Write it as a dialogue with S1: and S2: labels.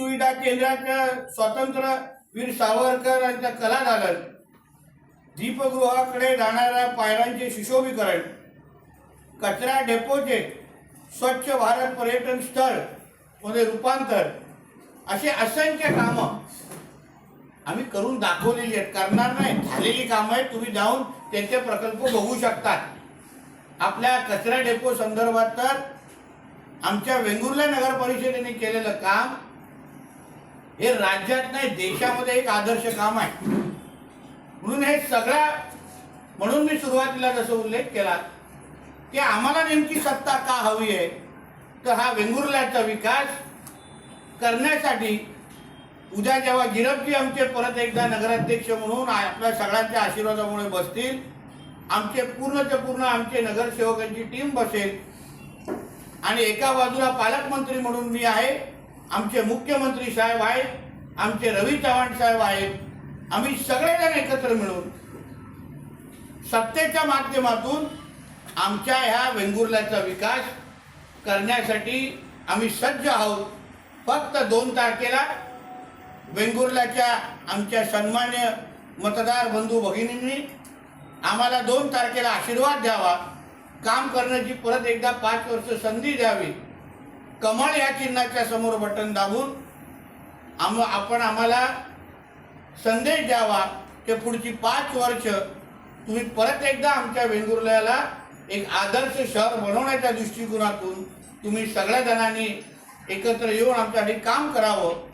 S1: सुविधा केंद्राचं स्वातंत्र्यवीर सावरकर यांचा कला दालन, दीपगृहाकडे जाणाऱ्या पायऱ्यांचे सुशोभीकरण, कचरा डेपोचे स्वच्छ भारत पर्यटन स्थळ मध्ये रूपांतर, असे असंख्य कामं आम्ही करून दाखवलेली आहेत. करणार नाही, झालेली कामं आहेत. तुम्ही जाऊन त्यांचे प्रकल्प बघू शकतात. आपल्या कचरा डेपो संदर्भात तर आमच्या वेंगुर्ला नगर परिषदेने केलेलं काम हे राज्यात नाही देशामध्ये एक आदर्श काम आहे. म्हणून हे सगळं, म्हणून मी सुरुवातीला जसं उल्लेख केला की आम्हाला नेमकी सत्ता का हवी आहे, तर हा वेंगुर्ल्याचा विकास करण्यासाठी उद्या जेव्हा गिरपजी आमचे परत एकदा नगराध्यक्ष म्हणून आपल्या सगळ्यांच्या आशीर्वादामुळे बसतील, आमचे पूर्णच्या पूर्ण आमचे नगरसेवकांची टीम बसेल आणि एका बाजूला पालकमंत्री म्हणून मी आहे, आमचे मुख्यमंत्री साहेब आहेत, आमचे रवी चव्हाण साहेब आहेत, आम्ही सगळेजण एकत्र मिळून सत्तेच्या माध्यमातून आमच्या ह्या वेंगुर्ल्याचा विकास करण्यासाठी आम्ही सज्ज आहोत. फक्त 2 तारखेला वेंगुर्ल्याच्या आमच्या सन्मान्य मतदार बंधू भगिनींनी आम्हाला 2 तारखेला आशीर्वाद द्यावा, काम करण्याची परत एकदा 5 वर्ष संधी द्यावी. कमळ या चिन्हाच्या समोर बटन दाबून आपण आम्हाला संदेश द्यावा की पुढची 5 वर्ष तुम्ही परत एकदा आमच्या वेंगुर्ल्याला एक आदर्श शहर बनवण्याच्या दृष्टिकोनातून तुम्ही सगळ्या जणांनी एकत्र येऊन आमच्यासाठी काम करावं.